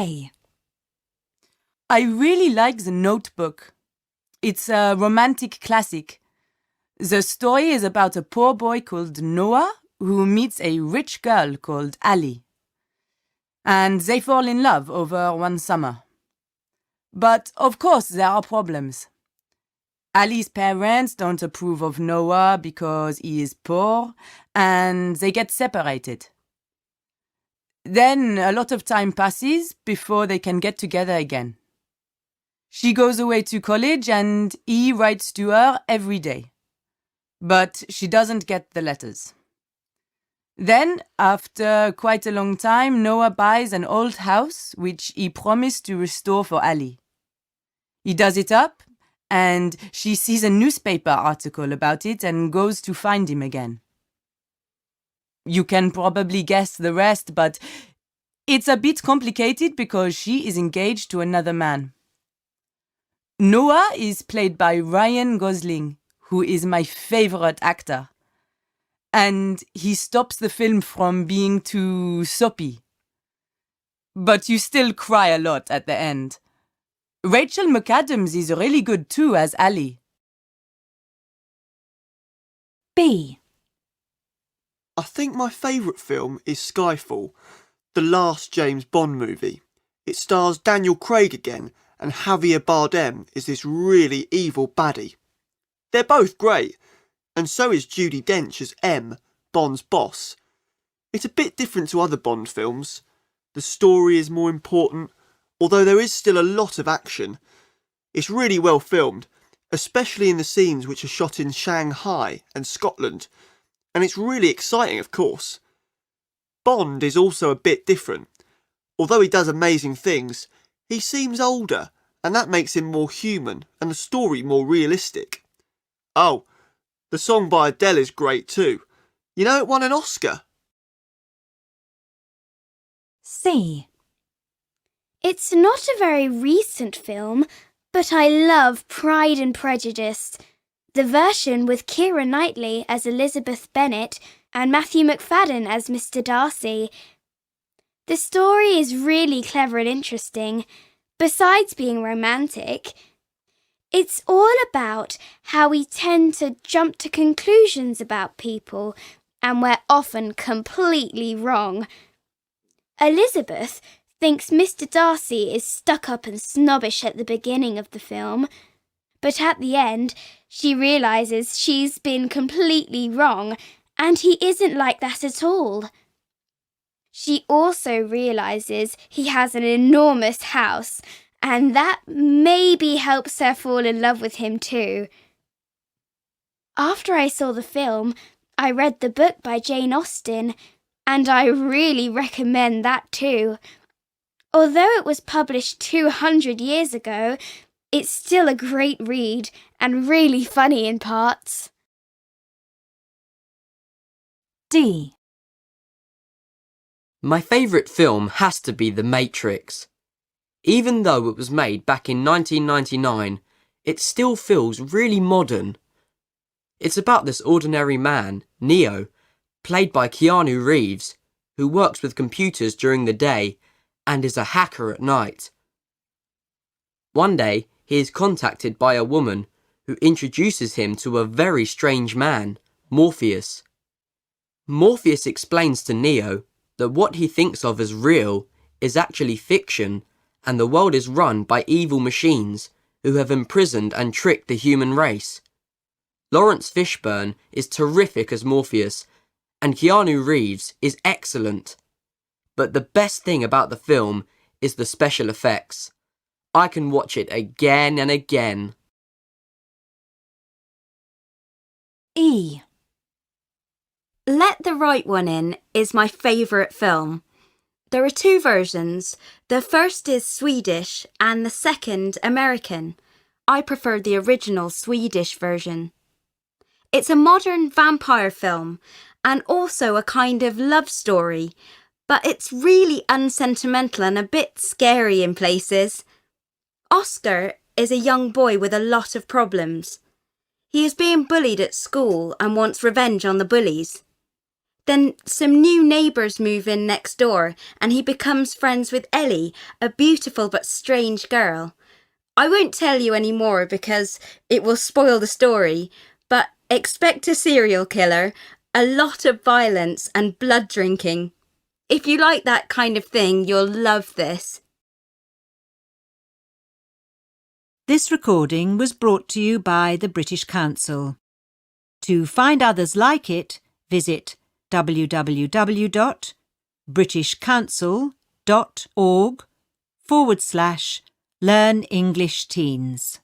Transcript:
A. I really like The Notebook. It's a romantic classic. The story is about a poor boy called Noah who meets a rich girl called Ali. And they fall in love over one summer. But of course there are problems. Ali's parents don't approve of Noah because he is poor, and they get separated. Then a lot of time passes before they can get together again. She goes away to college and he writes to her every day. But she doesn't get the letters. Then, after quite a long time, Noah buys an old house which he promised to restore for Ali. He does it up, and she sees a newspaper article about it and goes to find him again. You can probably guess the rest, but it's a bit complicated because she is engaged to another man. Noah is played by Ryan Gosling, who is my favorite actor. And he stops the film from being too soppy. But you still cry a lot at the end. Rachel McAdams is really good too as Ali. B. I think my favourite film is Skyfall, the last James Bond movie. It stars Daniel Craig again, and Javier Bardem is this really evil baddie. They're both great, and so is Judi Dench as M, Bond's boss. It's a bit different to other Bond films. The story is more important, although there is still a lot of action. It's really well filmed, especially in the scenes which are shot in Shanghai and Scotland, and it's really exciting, of course. Bond is also a bit different. Although he does amazing things, he seems older, and that makes him more human and the story more realistic. Oh, the song by Adele is great too. You know, it won an Oscar. C. It's not a very recent film, but I love Pride and Prejudice. The version with Keira Knightley as Elizabeth Bennet and Matthew McFadden as Mr. Darcy. The story is really clever and interesting. Besides being romantic, it's all about how we tend to jump to conclusions about people, and we're often completely wrong. Elizabeth thinks Mr. Darcy is stuck up and snobbish at the beginning of the film, but at the end she realises she's been completely wrong and he isn't like that at all. She also realises he has an enormous house, and that maybe helps her fall in love with him too. After I saw the film, I read the book by Jane Austen, and I really recommend that too. Although it was published 200 years ago, it's still a great read and really funny in parts. D. My favourite film has to be The Matrix. Even though it was made back in 1999, it still feels really modern. It's about this ordinary man, Neo, played by Keanu Reeves, who works with computers during the day and is a hacker at night. One day, he is contacted by a woman who introduces him to a very strange man, Morpheus. Morpheus explains to Neo that what he thinks of as real is actually fiction, and the world is run by evil machines who have imprisoned and tricked the human race. Lawrence Fishburne is terrific as Morpheus, and Keanu Reeves is excellent. But the best thing about the film is the special effects. I can watch it again and again. E. Let the Right One In is my favourite film. There are two versions. The first is Swedish and the second American. I prefer the original Swedish version. It's a modern vampire film and also a kind of love story, but it's really unsentimental and a bit scary in places. Oscar is a young boy with a lot of problems. He is being bullied at school and wants revenge on the bullies. Then some new neighbours move in next door and he becomes friends with Ellie, a beautiful but strange girl. I won't tell you any more because it will spoil the story, but expect a serial killer, a lot of violence and blood drinking. If you like that kind of thing, you'll love this. This recording was brought to you by the British Council. To find others like it, visit www.britishcouncil.org/Learn English Teens.